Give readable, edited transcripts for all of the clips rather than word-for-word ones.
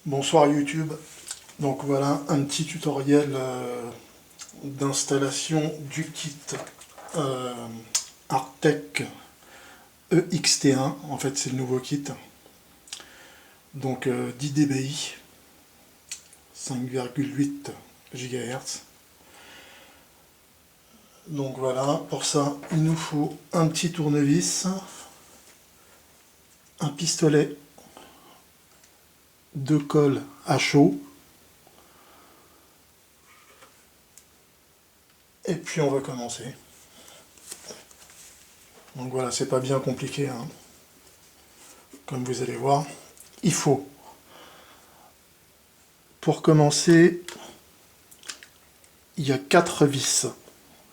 Bonsoir YouTube, donc voilà un petit tutoriel d'installation du kit euh, Arctech EXT1, en fait c'est le nouveau kit, donc 10 dBi, 5,8 GHz. Donc voilà, pour ça il nous faut un petit tournevis, un pistolet de colle à chaud, et puis on va commencer. Donc voilà, c'est pas bien compliqué, hein. Comme vous allez voir. Il faut, pour commencer, il y a 4 vis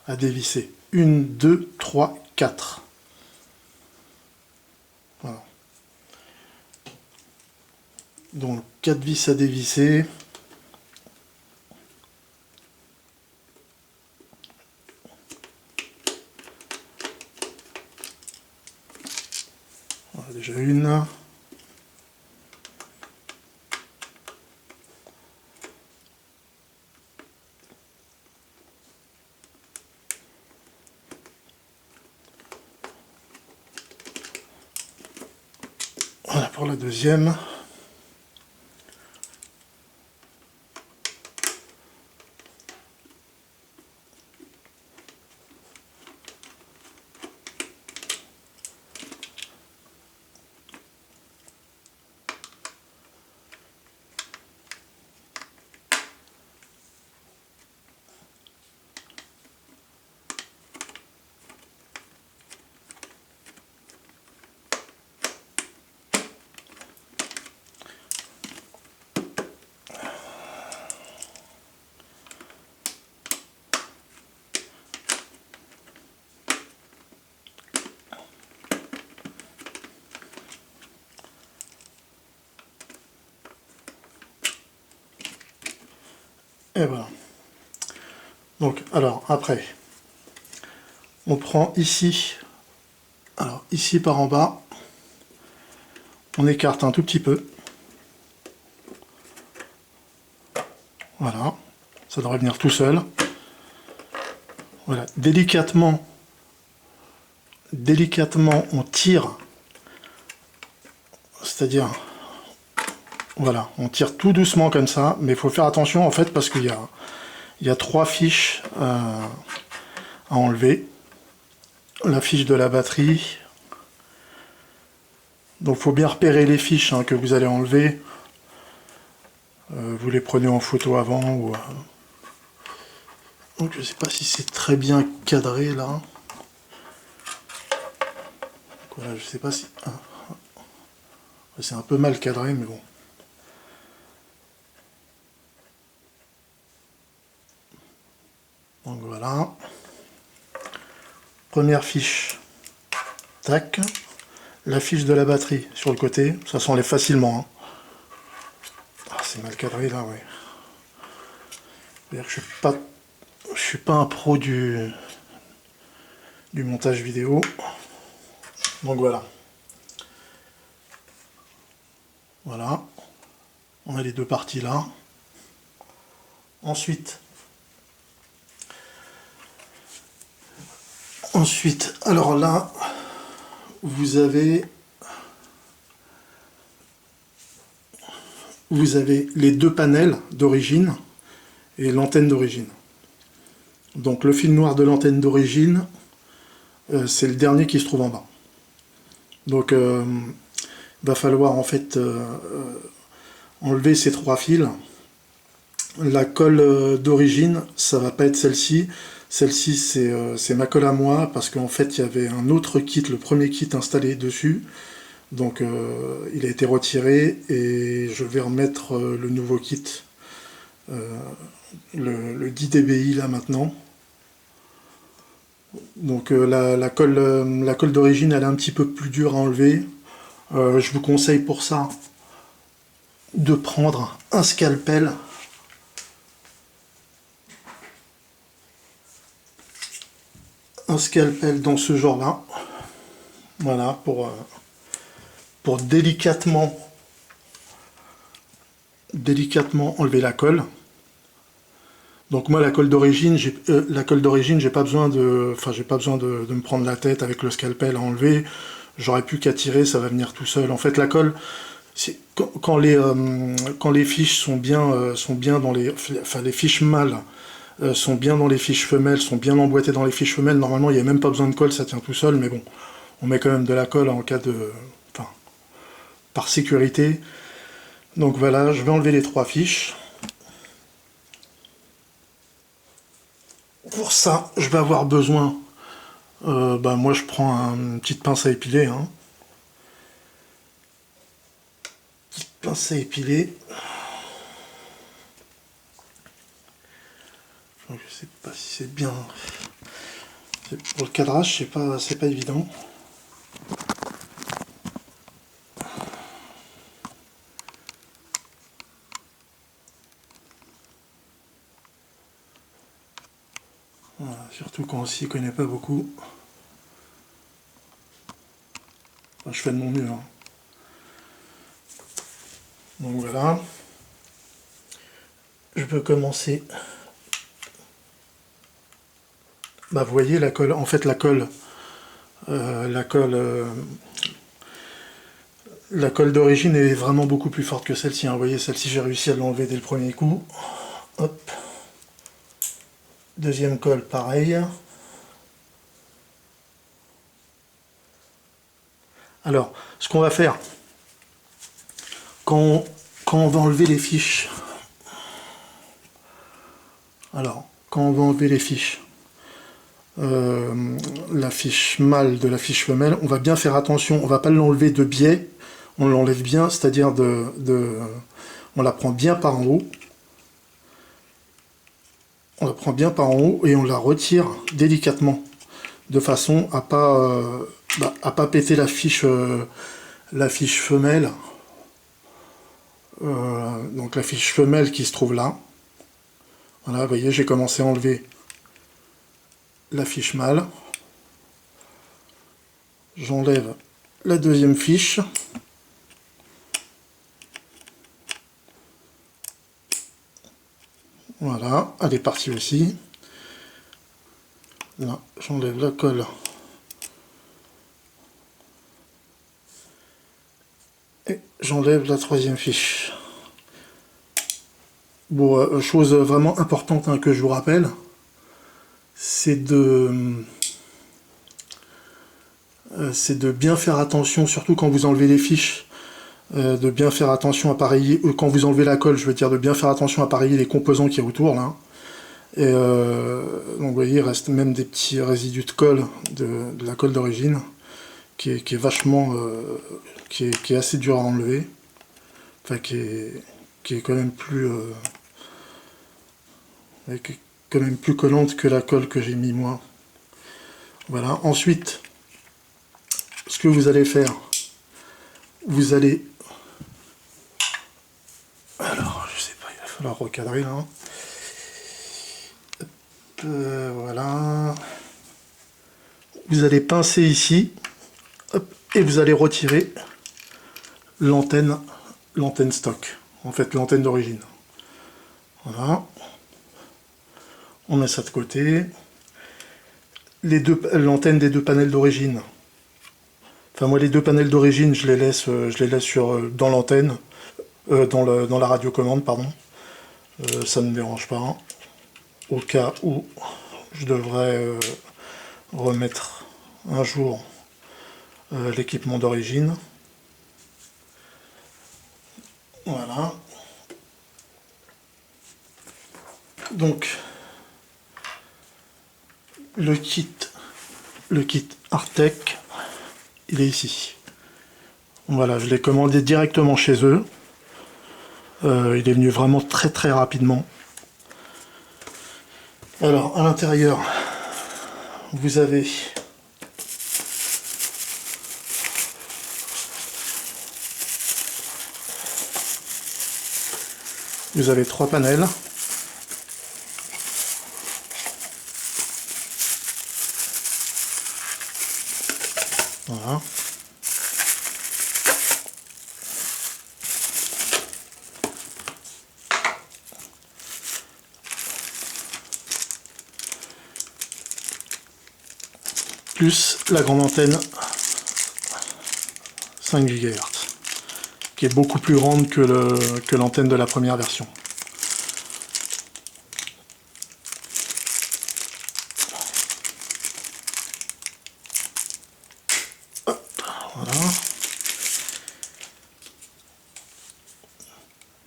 à dévisser. 1, 2, 3, 4. Voilà. Donc 4 vis à dévisser. Voilà, déjà une. Voilà pour la deuxième. Et voilà. Donc, alors, après, on prend ici, alors ici par en bas, on écarte un tout petit peu. Voilà, ça devrait venir tout seul. Voilà, délicatement, on tire, c'est-à-dire, voilà, on tire tout doucement comme ça, mais il faut faire attention en fait parce qu'il y a 3 fiches à enlever. La fiche de la batterie. Donc il faut bien repérer les fiches que vous allez enlever. Vous les prenez en photo avant. Ou, Donc je ne sais pas si c'est très bien cadré là. Voilà, je sais pas si... c'est un peu mal cadré, mais bon. Donc voilà. Première fiche. Tac. La fiche de la batterie sur le côté. Ça s'enlève facilement. Ah, c'est mal cadré là, ouais. Je suis pas un pro du montage vidéo. Donc voilà. Voilà. On a les deux parties là. Ensuite, alors là, vous avez les deux panels d'origine et l'antenne d'origine. Donc le fil noir de l'antenne d'origine, c'est le dernier qui se trouve en bas. Donc il va falloir en fait enlever ces 3 fils. La colle d'origine, ça va pas être celle-ci. Celle-ci, c'est ma colle à moi, parce qu'en fait, il y avait un autre kit, le premier kit installé dessus. Donc, il a été retiré, et je vais remettre le nouveau kit, le 10 dBi, là, maintenant. Donc, la colle d'origine, elle est un petit peu plus dure à enlever. Je vous conseille pour ça de prendre un scalpel. Un scalpel dans ce genre là, voilà, pour délicatement délicatement enlever la colle. Donc moi la colle d'origine, j'ai pas besoin de, de me prendre la tête avec le scalpel à enlever. J'aurais pu qu'à tirer, ça va venir tout seul. En fait la colle, quand les fiches sont bien dans les, enfin les fiches mâles sont bien dans les fiches femelles, sont bien emboîtées dans les fiches femelles. Normalement il n'y a même pas besoin de colle, ça tient tout seul. Mais bon, on met quand même de la colle en cas de, enfin, par sécurité. Donc voilà, je vais enlever les 3 fiches. Pour ça, je vais avoir besoin, moi je prends une petite pince à épiler, hein. Petite pince à épiler. Je sais pas si c'est bien. Pour le cadrage, c'est pas évident. Voilà, surtout quand on s'y connaît pas beaucoup. Enfin, je fais de mon mieux, hein. Donc voilà. Je peux commencer. Bah vous voyez la colle, en fait la colle d'origine est vraiment beaucoup plus forte que celle-ci, hein. Vous voyez, celle-ci j'ai réussi à l'enlever dès le premier coup. Hop. Deuxième colle, pareil. Alors, ce qu'on va faire, quand on va enlever les fiches, la fiche mâle de la fiche femelle, on va bien faire attention, on va pas l'enlever de biais, on l'enlève bien, c'est-à-dire on la prend bien par en haut, et on la retire délicatement, de façon à pas péter la fiche femelle, donc la fiche femelle qui se trouve là. Voilà, vous voyez, j'ai commencé à enlever la fiche mâle. J'enlève la deuxième fiche. Voilà, elle est partie aussi. Là, j'enlève la colle. Et j'enlève la troisième fiche. Bon, chose vraiment importante, hein, que je vous rappelle, c'est de bien faire attention, surtout quand vous enlevez les fiches, de bien faire attention à pareiller, quand vous enlevez la colle, je veux dire, de bien faire attention à pareiller les composants qu'il y a autour, là. Et donc vous voyez, il reste même des petits résidus de colle, de la colle d'origine, qui est vachement, qui est assez dur à enlever, enfin qui est quand même plus, collante que la colle que j'ai mis moi. Voilà. Ensuite, ce que vous allez faire, vous allez, alors je sais pas, il va falloir recadrer là. Voilà. Vous allez pincer ici, hop, et vous allez retirer l'antenne stock, en fait l'antenne d'origine. Voilà. On met ça de côté. L'antenne des 2 panels d'origine. Enfin moi les 2 panels d'origine je les laisse dans l'antenne, dans la radiocommande, pardon. Ça ne me dérange pas, hein. Au cas où je devrais remettre un jour l'équipement d'origine. Voilà. Donc le kit Artec, il est ici. Voilà, je l'ai commandé directement chez eux. Il est venu vraiment très très rapidement. Alors à l'intérieur, vous avez Vous avez 3 panels. Voilà. plus la grande antenne 5 GHz, qui est beaucoup plus grande que l'antenne de la première version. Hop, voilà.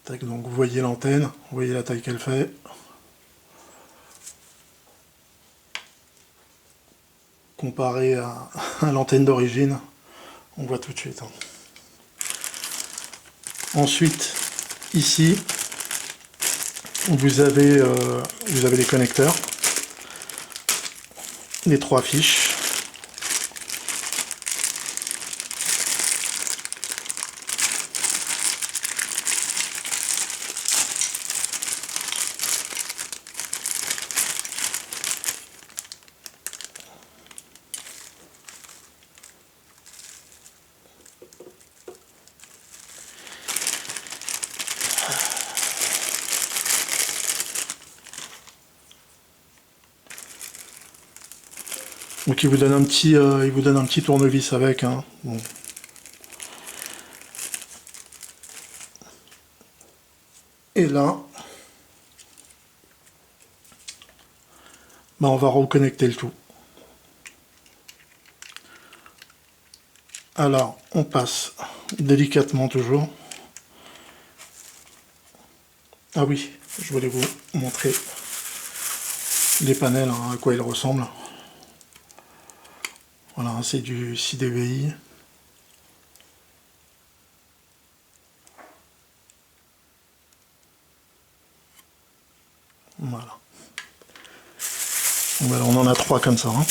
Tac, donc vous voyez l'antenne, vous voyez la taille qu'elle fait. Comparé à l'antenne d'origine, on voit tout de suite. Ensuite, ici, vous avez les connecteurs, les 3 fiches. Donc il vous donne un petit tournevis avec. Hein. Bon. Et là, on va reconnecter le tout. Alors, on passe délicatement toujours. Ah oui, je voulais vous montrer les panels, hein, à quoi ils ressemblent. Voilà, c'est du 6 dBi. Voilà. Voilà, on en a 3 comme ça. Hein.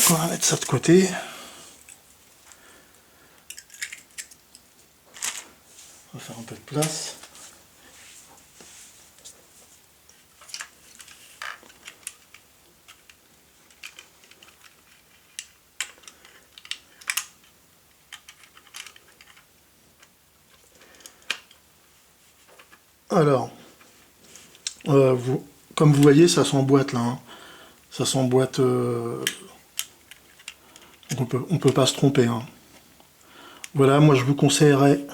On va mettre ça de côté. On va faire un peu de place. Alors, comme vous voyez, ça s'emboîte là. Hein. Ça s'emboîte. On peut pas se tromper. Hein. Voilà, moi je vous conseillerais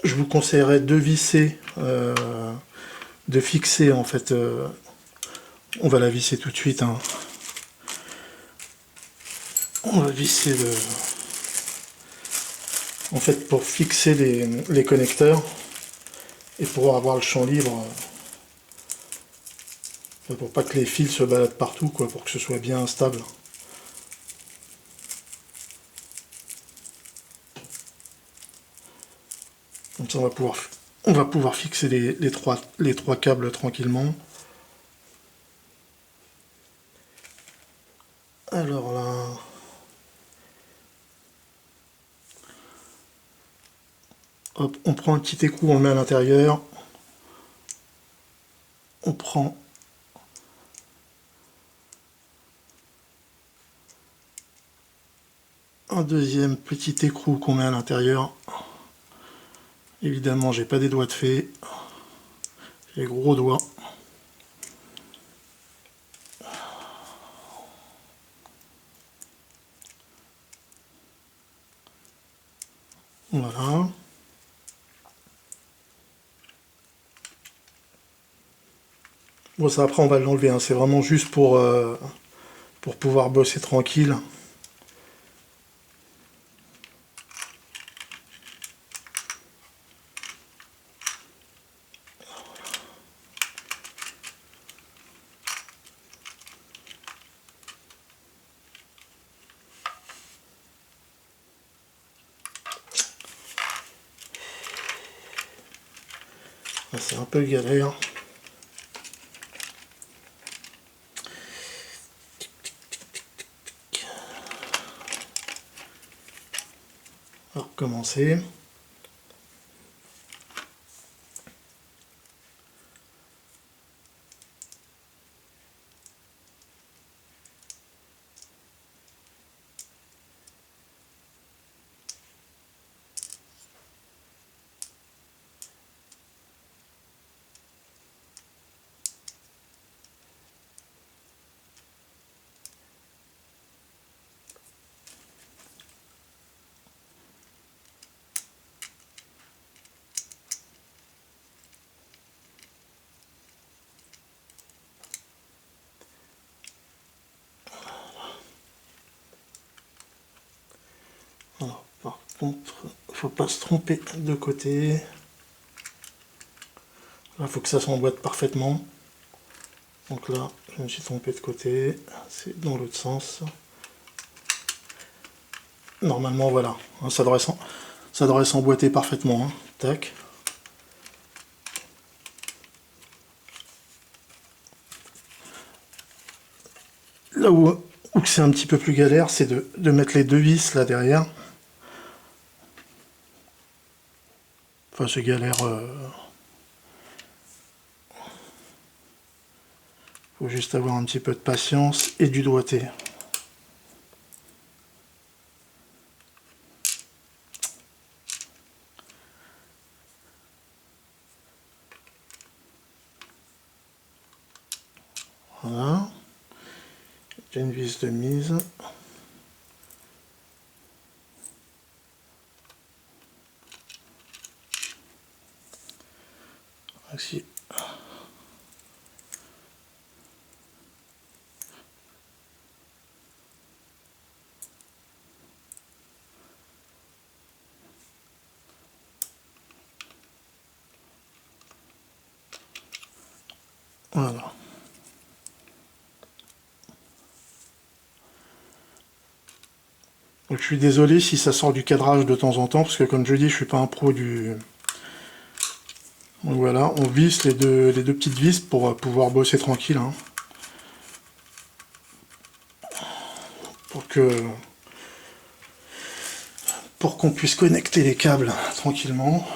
de visser, de fixer en fait. On va la visser tout de suite. Hein. On va visser en fait, pour fixer les connecteurs et pour avoir le champ libre, pour pas que les fils se baladent partout, quoi, pour que ce soit bien stable. Comme ça, on va pouvoir fixer les trois câbles tranquillement. Alors là, hop, on prend un petit écrou, on le met à l'intérieur. On prend un deuxième petit écrou qu'on met à l'intérieur. Évidemment, j'ai pas des doigts de fée, j'ai des gros doigts. Voilà. Bon, ça après on va l'enlever, hein. C'est vraiment juste pour pouvoir bosser tranquille. C'est un peu galère. On va recommencer. faut pas se tromper de côté. Là, il faut que ça s'emboîte parfaitement. Donc là, je me suis trompé de côté. C'est dans l'autre sens. Normalement, voilà. Ça devrait s'emboîter parfaitement. Hein. Tac. Là où c'est un petit peu plus galère, c'est de mettre les deux vis là derrière. Enfin, c'est galère. Faut juste avoir un petit peu de patience et du doigté. Voilà. J'ai une vis de mise. Ici. Voilà. Donc je suis désolé si ça sort du cadrage de temps en temps, parce que comme je dis, je suis pas un pro du... Donc voilà, on visse les deux petites vis pour pouvoir bosser tranquille. Hein. Pour qu'on puisse connecter les câbles tranquillement.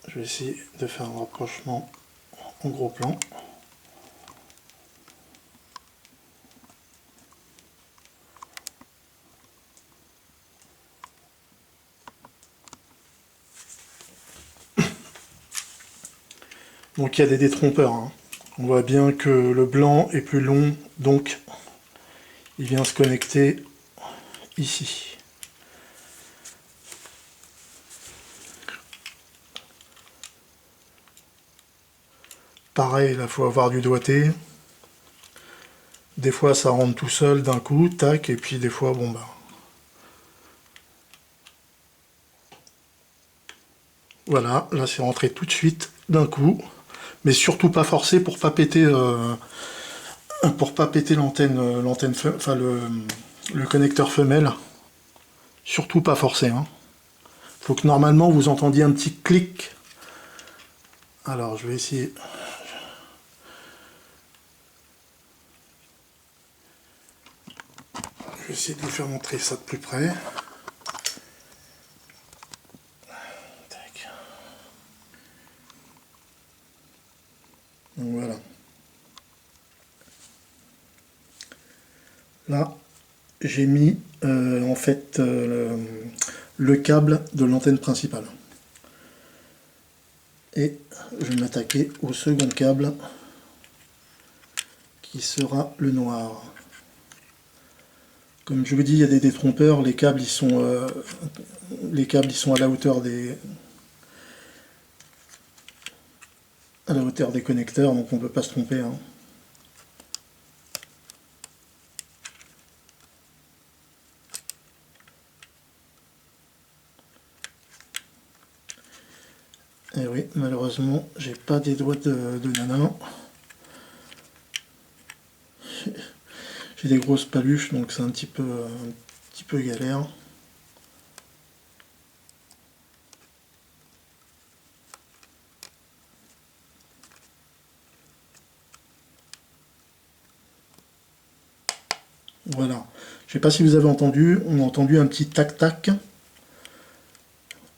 Je vais essayer de faire un rapprochement en gros plan. Donc il y a des détrompeurs. Hein. On voit bien que le blanc est plus long, donc il vient se connecter ici. Pareil, il faut avoir du doigté. Des fois ça rentre tout seul d'un coup, tac, et puis des fois, bon bah... Voilà, là c'est rentré tout de suite d'un coup. Mais surtout pas forcé pour pas péter l'antenne, enfin le connecteur femelle. Surtout pas forcé. Hein. Faut que normalement vous entendiez un petit clic. Alors je vais essayer. Je vais essayer de vous faire montrer ça de plus près. Tac. Donc voilà. Là, j'ai mis en fait le câble de l'antenne principale. Et je vais m'attaquer au second câble qui sera le noir. Comme je vous dis, il y a des détrompeurs, les câbles ils sont à la hauteur des connecteurs, donc on ne peut pas se tromper. Hein. Et oui, malheureusement, j'ai pas des doigts de nana. J'ai des grosses paluches, donc c'est un petit peu galère. Voilà. Je sais pas si vous avez entendu, on a entendu un petit tac-tac.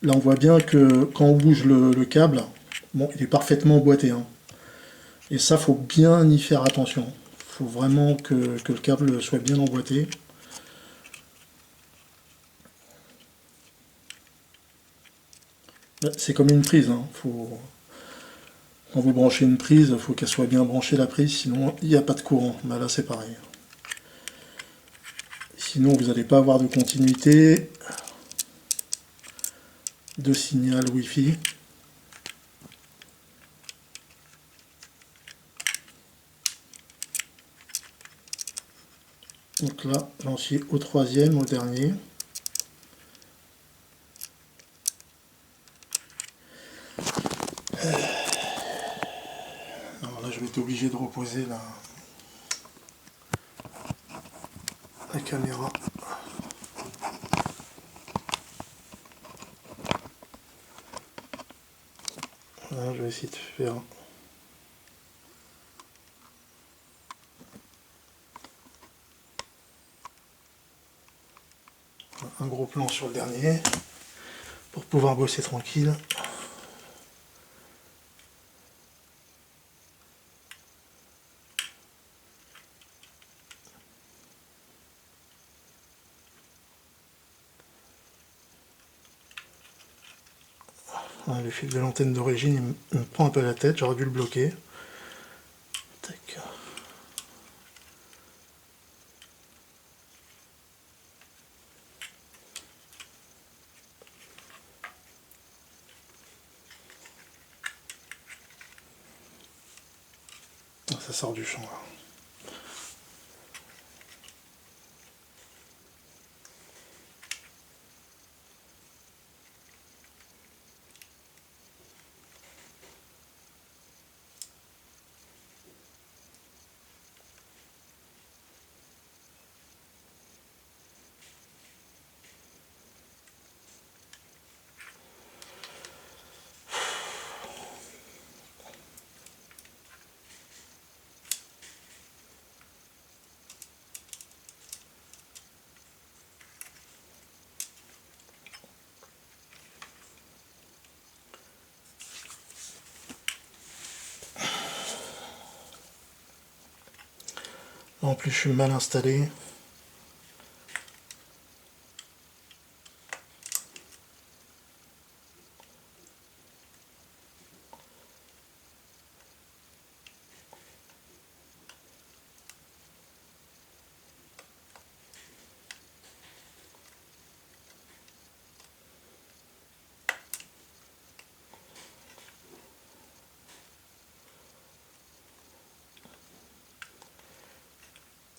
Là, on voit bien que quand on bouge le câble, bon, il est parfaitement emboîté. Hein. Et ça, faut bien y faire attention. Il faut vraiment que le câble soit bien emboîté. C'est comme une prise. Hein. Quand vous branchez une prise, il faut qu'elle soit bien branchée la prise, sinon il n'y a pas de courant. Bah, là, c'est pareil. Sinon, vous n'allez pas avoir de continuité de signal Wi-Fi. Donc là, j'en suis au troisième, au dernier. Alors là, je vais être obligé de reposer la caméra. Voilà, je vais essayer de faire un gros plan sur le dernier pour pouvoir bosser tranquille. Voilà, le fil de l'antenne d'origine il me prend un peu la tête, j'aurais dû le bloquer. Tac. Ça sort du champ là. En plus, je suis mal installé.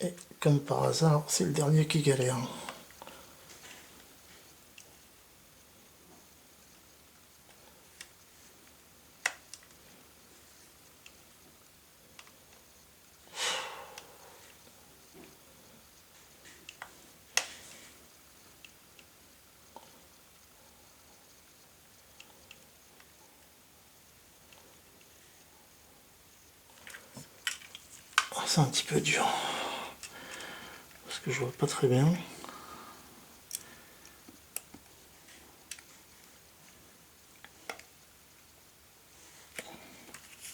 Et comme par hasard, c'est le dernier qui galère. C'est un petit peu dur. Parce que je vois pas très bien.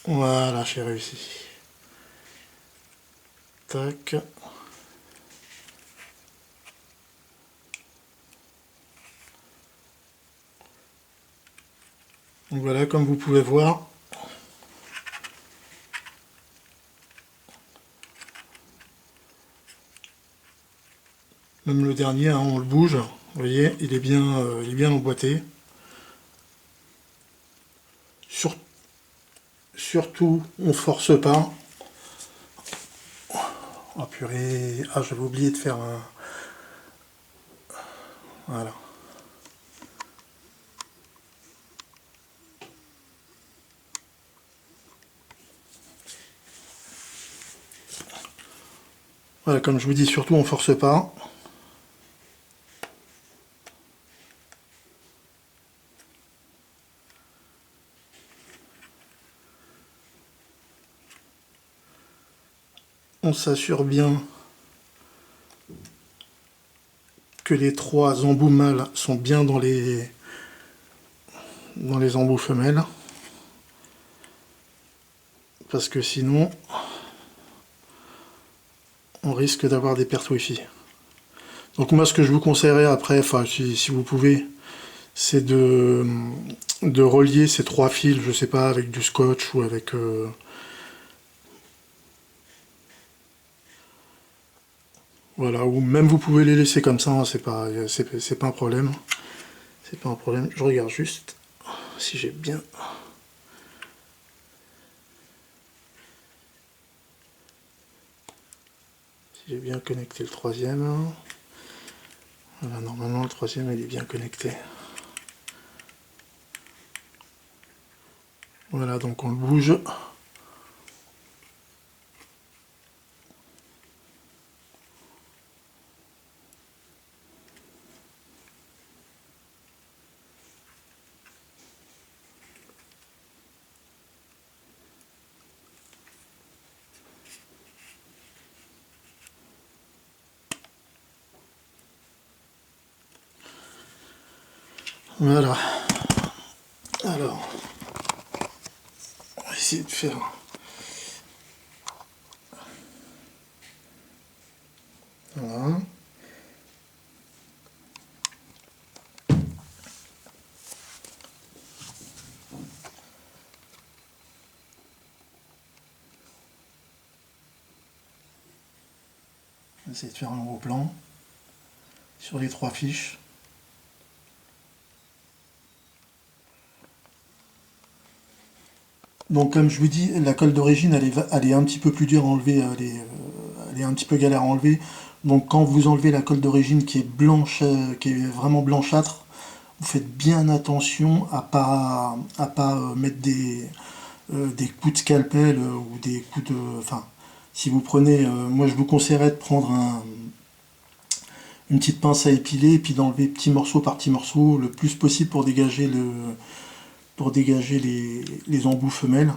Voilà, j'ai réussi. Tac. Donc voilà, comme vous pouvez voir, même le dernier, hein, on le bouge. Vous voyez, il est bien emboîté. Surtout, on force pas. Oh purée, ah j'avais oublié de faire un... Voilà. Voilà, comme je vous dis, surtout on force pas. On s'assure bien que les trois embouts mâles sont bien dans les embouts femelles. Parce que sinon, on risque d'avoir des pertes Wi-Fi. Donc moi, ce que je vous conseillerais après, enfin si vous pouvez, c'est de relier ces trois fils, je sais pas, avec du scotch ou avec... voilà, ou même vous pouvez les laisser comme ça, hein, c'est pas un problème. C'est pas un problème. Je regarde juste si j'ai bien... j'ai bien connecté le troisième. Voilà, normalement le troisième il est bien connecté. Voilà, donc on le bouge. Voilà. Alors, on va essayer de faire... Voilà. On va essayer de faire un gros plan sur les 3 fiches. Donc comme je vous dis, la colle d'origine elle est un petit peu plus dure à enlever, elle est un petit peu galère à enlever. Donc quand vous enlevez la colle d'origine qui est blanche, qui est vraiment blanchâtre, vous faites bien attention à pas mettre des coups de scalpel ou des coups de... Enfin, si vous prenez... moi je vous conseillerais de prendre une petite pince à épiler et puis d'enlever petit morceau par petit morceau le plus possible pour dégager les embouts femelles.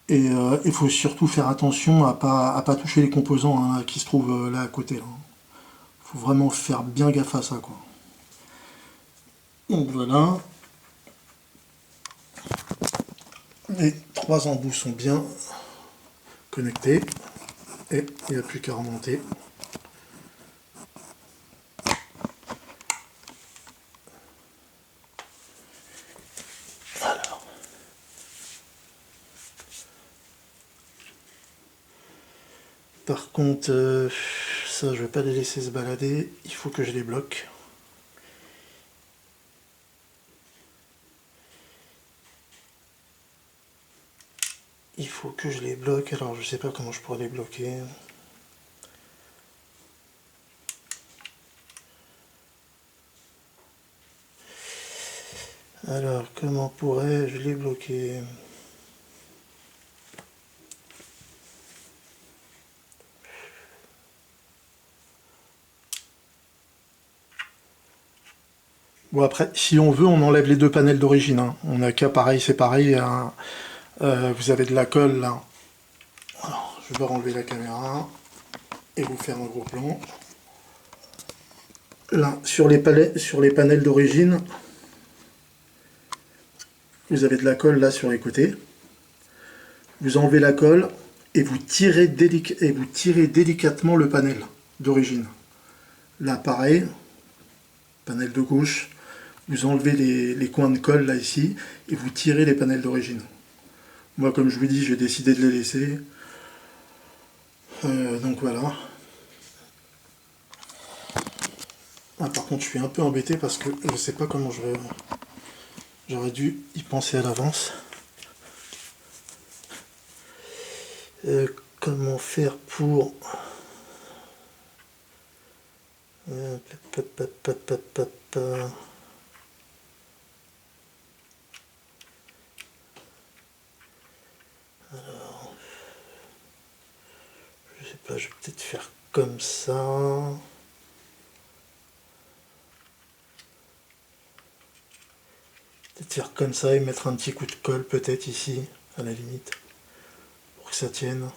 Et il faut surtout faire attention à pas toucher les composants hein, qui se trouvent là à côté. Il faut vraiment faire bien gaffe à ça, quoi. Donc voilà. Les 3 embouts sont bien connectés. Et il n'y a plus qu'à remonter. Alors. Par contre, ça je vais pas les laisser se balader. Il faut que je les bloque. Il faut que je les bloque. Alors je sais pas comment je pourrais les bloquer. Alors, comment pourrais-je les bloquer? Bon après, si on veut, on enlève les 2 panels d'origine. Hein. On n'a qu'à pareil, c'est pareil. Hein. Vous avez de la colle là. Alors, je vais enlever la caméra et vous faire un gros plan. Là, sur les panels d'origine, vous avez de la colle là sur les côtés. Vous enlevez la colle et vous tirez délicatement le panel d'origine. Là, pareil, panel de gauche, vous enlevez les coins de colle là ici et vous tirez les panels d'origine. Moi, comme je vous dis, j'ai décidé de les laisser. Donc voilà. Ah, par contre, je suis un peu embêté parce que je sais pas comment j'aurais dû y penser à l'avance. Comment faire pour... Alors, je sais pas, je vais peut-être faire comme ça. Peut-être faire comme ça et mettre un petit coup de colle peut-être ici, à la limite, pour que ça tienne.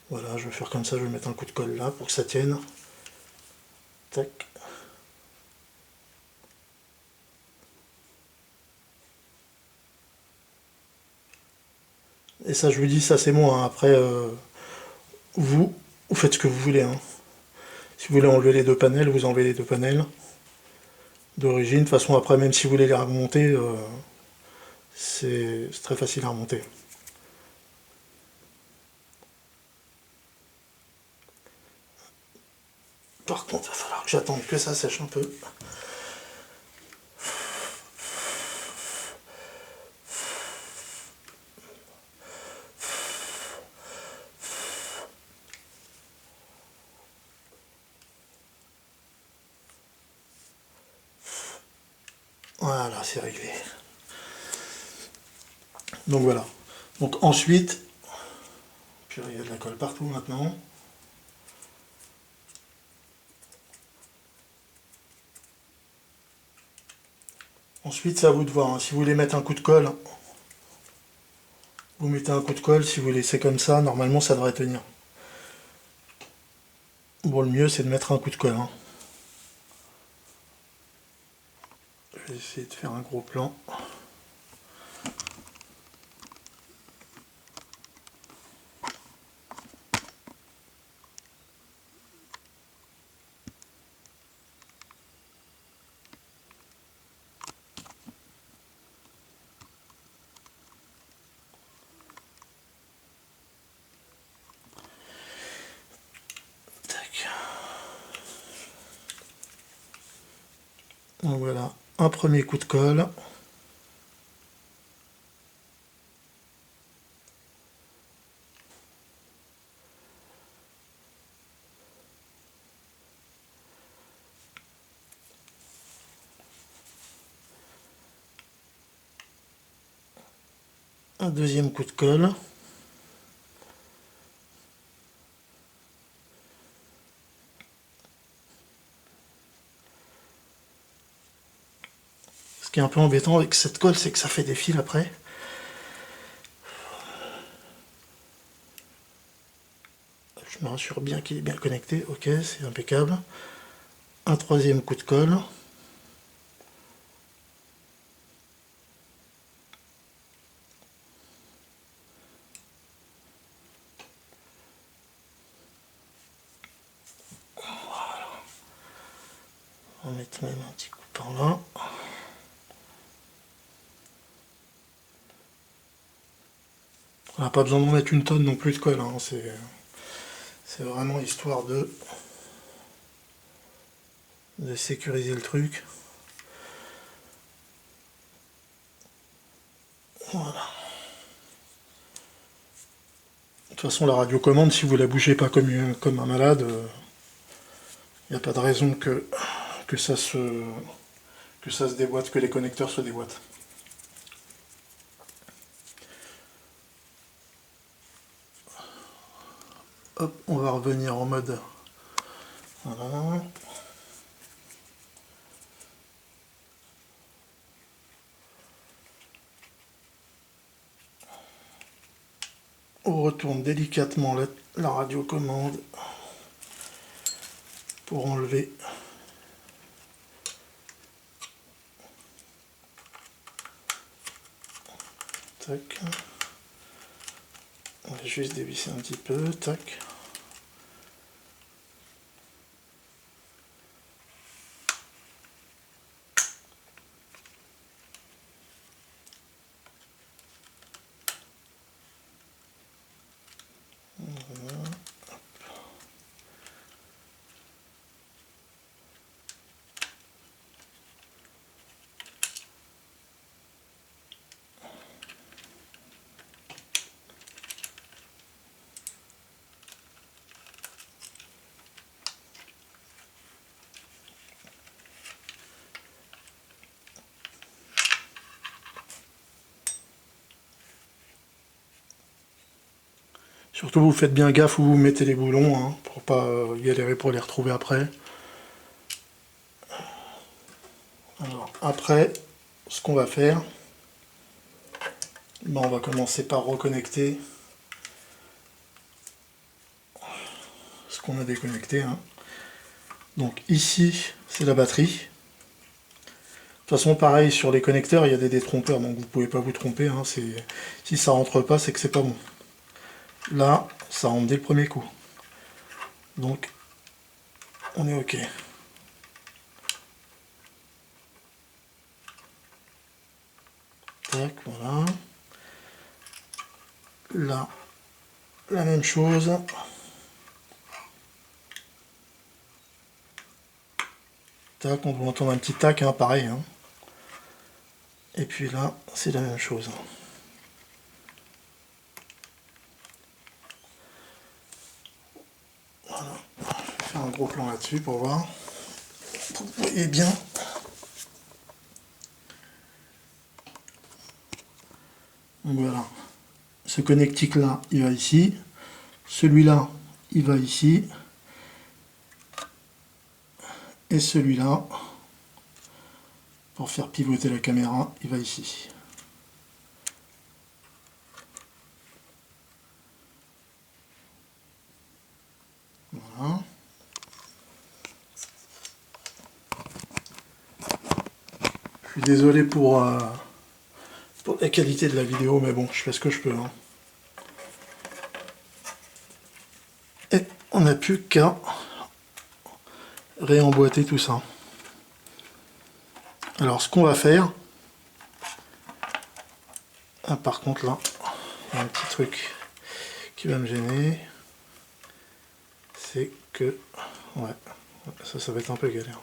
Voilà, je vais faire comme ça, je vais mettre un coup de colle là pour que ça tienne. Tac. Et ça, je vous dis, ça c'est moi. Hein. Après, vous faites ce que vous voulez. Hein. Si vous voulez enlever les 2 panels, vous enlevez les 2 panels d'origine. De toute façon, après, même si vous voulez les remonter, c'est très facile à remonter. Par contre, il va falloir que j'attende que ça sèche un peu. Voilà, c'est réglé. Donc voilà. Donc ensuite, puis il y a de la colle partout maintenant. Ensuite, c'est à vous de voir, hein. Si vous voulez mettre un coup de colle, vous mettez un coup de colle. Si vous laissez comme ça, normalement ça devrait tenir. Bon, le mieux c'est de mettre un coup de colle, hein. Je vais essayer de faire un gros plan. Donc voilà, un premier coup de colle. Un deuxième coup de colle. Ce qui est un peu embêtant avec cette colle, c'est que ça fait des fils après. Je me rassure bien qu'il est bien connecté. Ok, c'est impeccable. Un troisième coup de colle. On va mettre même un petit coup par là. On n'a pas besoin d'en mettre une tonne non plus de colle, hein. C'est vraiment histoire de sécuriser le truc. Voilà. De toute façon, la radiocommande, si vous la bougez pas comme un malade, il n'y a pas de raison que ça se déboîte, que les connecteurs se déboîtent. Hop, on va revenir en mode... Voilà. On retourne délicatement la radiocommande pour enlever. Tac. On va juste dévisser un petit peu. Tac. Voilà. Surtout vous faites bien gaffe où vous mettez les boulons, hein, pour pas galérer pour les retrouver après. Alors après, ce qu'on va faire, ben, on va commencer par reconnecter ce qu'on a déconnecté, hein. Donc ici, c'est la batterie. De toute façon, pareil, sur les connecteurs, il y a des détrompeurs, donc vous pouvez pas vous tromper, hein. Si ça rentre pas, c'est que c'est pas bon. Là, ça rentre dès le premier coup. Donc, on est OK. Tac, voilà. Là, la même chose. Tac, on doit entendre un petit tac, hein, pareil, hein. Et puis là, c'est la même chose. Voilà. Je vais faire un gros plan là-dessus pour voir. Vous voyez bien. Donc voilà. Ce connectique là, il va ici. Celui-là, il va ici. Et celui-là, pour faire pivoter la caméra, il va ici. Voilà. Je suis désolé pour la qualité de la vidéo, mais bon, je fais ce que je peux. Hein. Et on n'a plus qu'à réemboîter tout ça. Alors ce qu'on va faire, ah, par contre là, il y a un petit truc qui va me gêner, c'est que, ouais, ça va être un peu galère.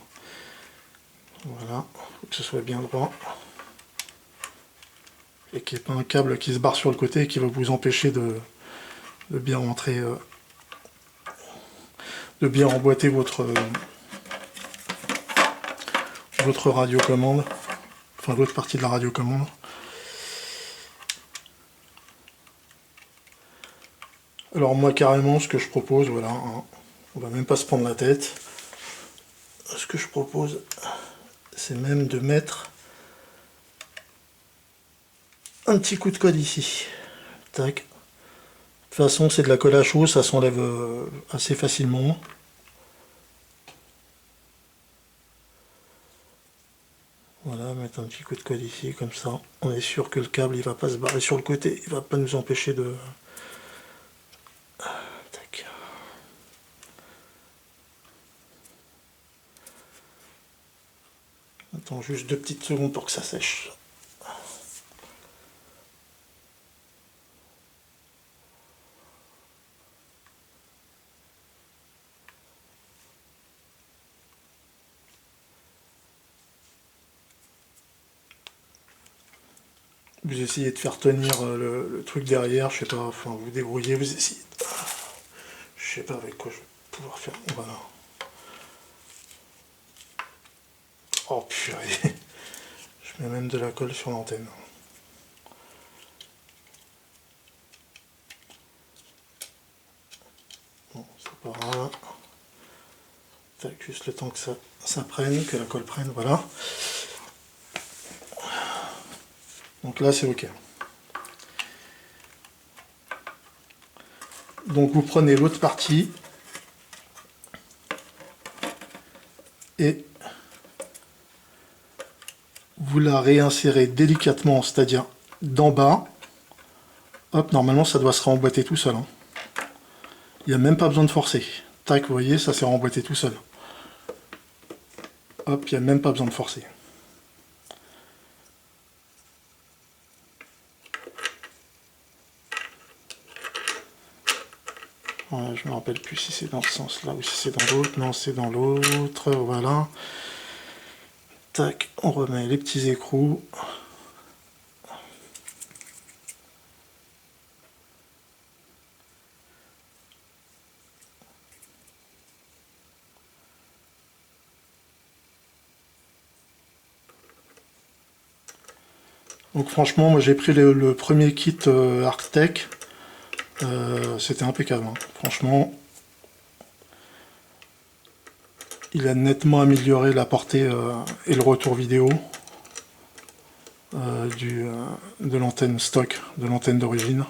Voilà, faut que ce soit bien droit. Et qu'il n'y ait pas un câble qui se barre sur le côté et qui va vous empêcher de bien rentrer, de bien emboîter votre radiocommande, enfin l'autre partie de la radiocommande. Alors moi carrément ce que je propose, voilà, hein, on va même pas se prendre la tête. Ce que je propose, c'est même de mettre un petit coup de colle ici. Tac. De toute façon c'est de la colle à chaud, ça s'enlève assez facilement. Voilà, mettre un petit coup de colle ici, comme ça, on est sûr que le câble il va pas se barrer sur le côté, il va pas nous empêcher de... Tac. Attends juste 2 petites secondes pour que ça sèche. Vous essayez de faire tenir le truc derrière, je sais pas, enfin vous débrouillez, vous essayez. Je sais pas avec quoi je vais pouvoir faire. Voilà. Oh purée. Je mets même de la colle sur l'antenne. Bon, c'est pas grave. Tac, juste le temps que ça prenne, que la colle prenne, voilà. Donc là c'est ok. Donc vous prenez l'autre partie et vous la réinsérez délicatement, c'est-à-dire d'en bas. Hop, normalement ça doit se remboîter tout seul. Hein. Il n'y a même pas besoin de forcer. Tac, vous voyez, ça s'est remboîté tout seul. Hop, il n'y a même pas besoin de forcer. Voilà, je me rappelle plus si c'est dans ce sens-là ou si c'est dans l'autre. Non, c'est dans l'autre. Voilà. Tac, on remet les petits écrous. Donc franchement, moi j'ai pris le premier kit Arctech. C'était impeccable. Hein. Franchement, il a nettement amélioré la portée et le retour vidéo de l'antenne stock, de l'antenne d'origine.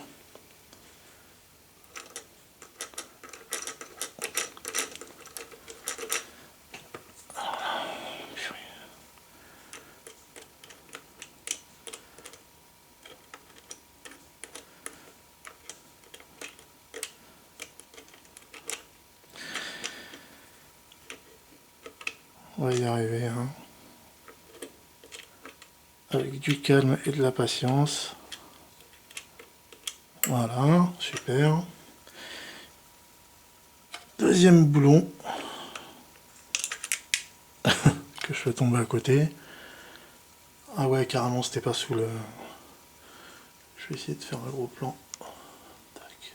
On va y arriver, hein. Avec du calme et de la patience. Voilà, super. Deuxième boulon que je fais tomber à côté. Ah ouais, carrément, c'était pas sous le... Je vais essayer de faire un gros plan. Tac.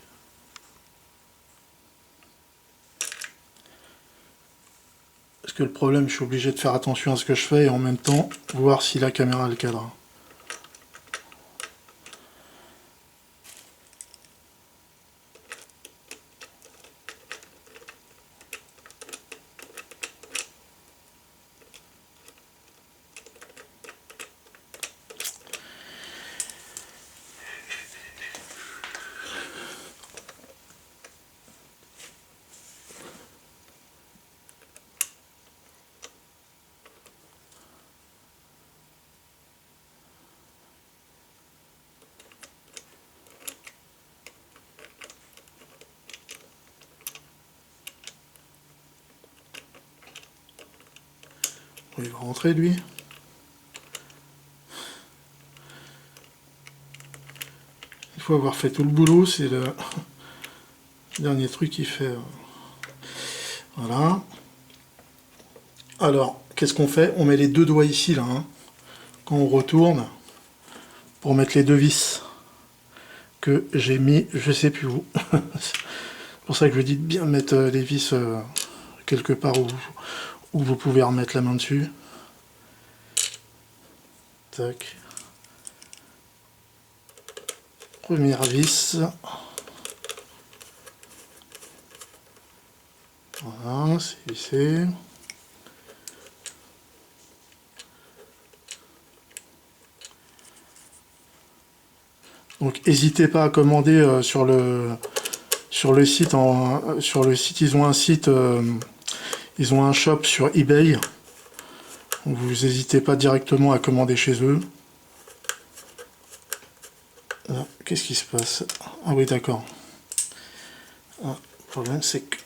Parce que le problème, je suis obligé de faire attention à ce que je fais et en même temps, voir si la caméra a le cadre. Il va rentrer lui. Il faut avoir fait tout le boulot, c'est le dernier truc qu'il fait. Voilà. Alors, qu'est-ce qu'on fait? On met les deux doigts ici, là, hein, quand on retourne, pour mettre les deux vis que j'ai mis, je sais plus où. C'est pour ça que je dis de bien mettre les vis quelque part où vous pouvez remettre la main dessus. Tac. Première vis. Voilà, c'est vissé. Donc n'hésitez pas à commander sur le site ils ont un site ils ont un shop sur eBay. Vous n'hésitez pas directement à commander chez eux. Qu'est-ce qui se passe? Ah oui, d'accord. Le problème c'est que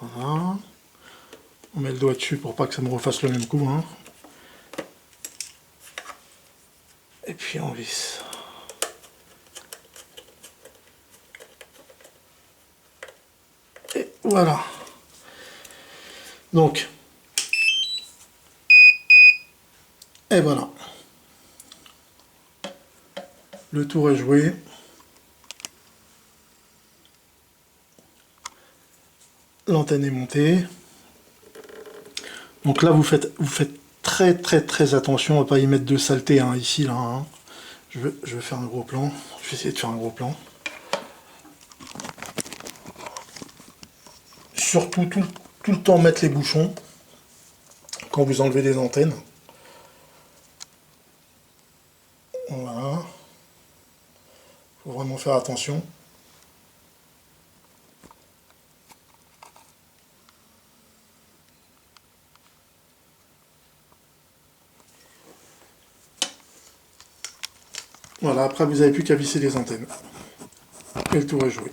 voilà. On met le doigt dessus pour pas que ça me refasse le même coup, hein. Et puis on visse. Et voilà. Donc, et voilà. Le tour est joué. L'antenne est montée. Donc là, vous faites très attention à pas y mettre de saleté, hein, ici, là. Hein. Je vais faire un gros plan. Je vais essayer de faire un gros plan. Surtout, tout le temps mettre les bouchons quand vous enlevez des antennes. Voilà. Faut vraiment faire attention. Voilà, après vous n'avez plus qu'à visser les antennes. Et le tour est joué.